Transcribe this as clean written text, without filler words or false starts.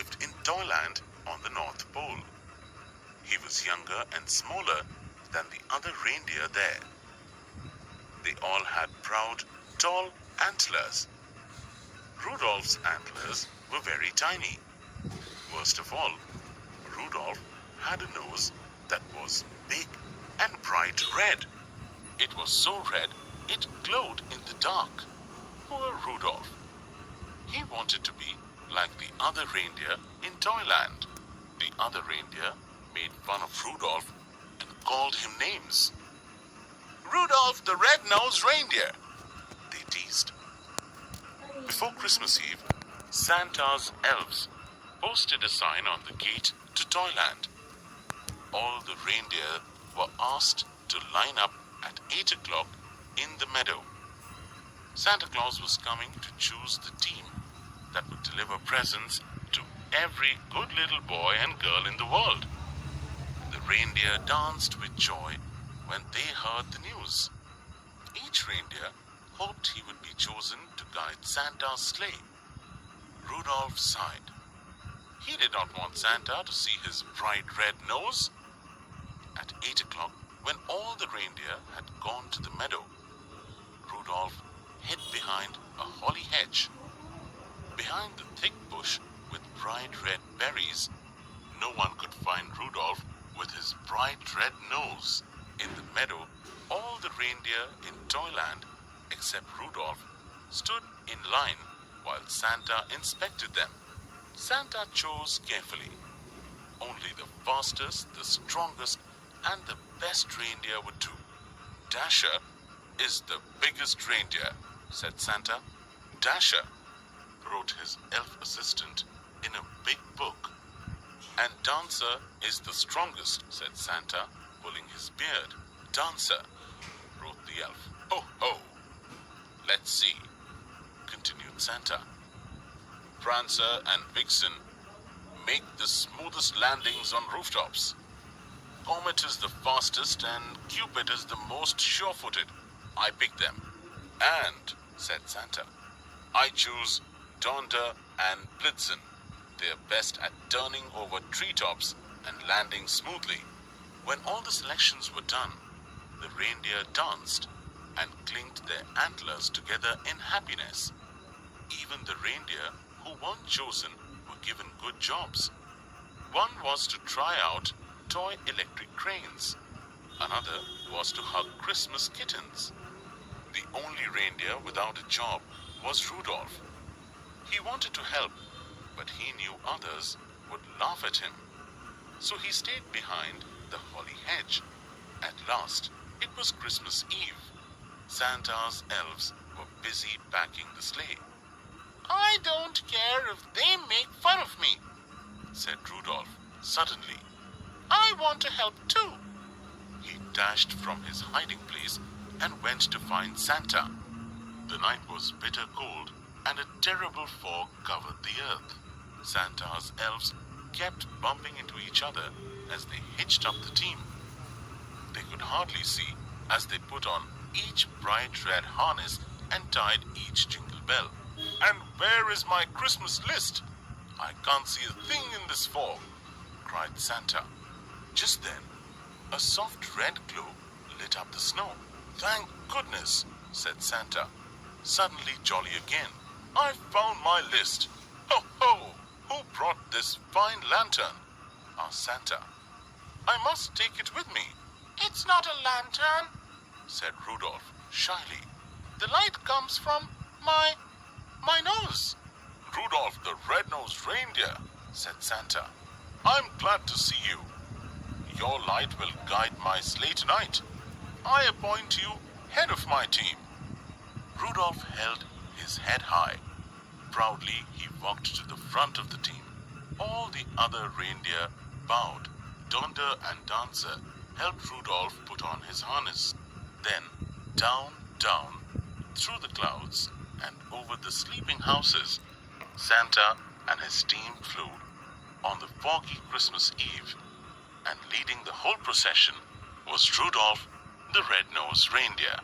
lived in Toyland on the North Pole. He was younger and smaller than the other reindeer there. They all had proud, tall antlers. Rudolph's antlers were very tiny. Worst of all, Rudolph had a nose that was big and bright red. It was so red it glowed in the dark. Poor Rudolph. He wanted to be like the other reindeer in Toyland. The other reindeer made fun of Rudolph and called him names. Rudolph the red-nosed reindeer, they teased. Before Christmas Eve, Santa's elves posted a sign on the gate to Toyland. All the reindeer were asked to line up at 8 o'clock in the meadow. Santa Claus was coming to choose the team that would deliver presents to every good little boy and girl in the world. The reindeer danced with joy when they heard the news. Each reindeer hoped he would be chosen to guide Santa's sleigh. Rudolph sighed. He did not want Santa to see his bright red nose. At 8 o'clock, when all the reindeer had gone to the meadow, Rudolph hid behind a holly hedge. Behind the thick bush with bright red berries, no one could find Rudolph with his bright red nose. In the meadow, all the reindeer in Toyland, except Rudolph, stood in line while Santa inspected them. Santa chose carefully. Only the fastest, the strongest, and the best reindeer would do. Dasher is the biggest reindeer, said Santa. Dasher, wrote his elf assistant in a big book. And Dancer is the strongest, said Santa, pulling his beard. Dancer, wrote the elf. Ho, ho! Let's see, continued Santa. Prancer and Vixen make the smoothest landings on rooftops. Comet is the fastest and Cupid is the most sure-footed. I pick them. And, said Santa, I choose Donder and Blitzen. They're best at turning over treetops and landing smoothly. When all the selections were done, the reindeer danced and clinked their antlers together in happiness. Even the reindeer who weren't chosen were given good jobs. One was to try out toy electric cranes. Another was to hug Christmas kittens. The only reindeer without a job was Rudolph. He wanted to help, but he knew others would laugh at him. So he stayed behind the holly hedge. At last, it was Christmas Eve. Santa's elves were busy packing the sleigh. I don't care if they make fun of me, said Rudolph suddenly. I want to help too. He dashed from his hiding place and went to find Santa. The night was bitter cold and a terrible fog covered the earth. Santa's elves kept bumping into each other as they hitched up the team. They could hardly see as they put on each bright red harness and tied each jingle bell. And where is my Christmas list? I can't see a thing in this fog, cried Santa. Just then, a soft red glow lit up the snow. Thank goodness, said Santa, suddenly jolly again. I found my list. Ho, ho! Who brought this fine lantern? Asked Santa. I must take it with me. It's not a lantern, said Rudolph shyly. The light comes from my nose. Rudolph the red-nosed reindeer, said Santa. I'm glad to see you. Your light will guide my sleigh tonight. I appoint you head of my team. Rudolph held his head high. Proudly, he walked to the front of the team. All the other reindeer bowed. Donder and Dancer helped Rudolph put on his harness. Then, down, down, through the clouds and over the sleeping houses, Santa and his team flew on the foggy Christmas Eve, and leading the whole procession was Rudolph the red-nosed reindeer.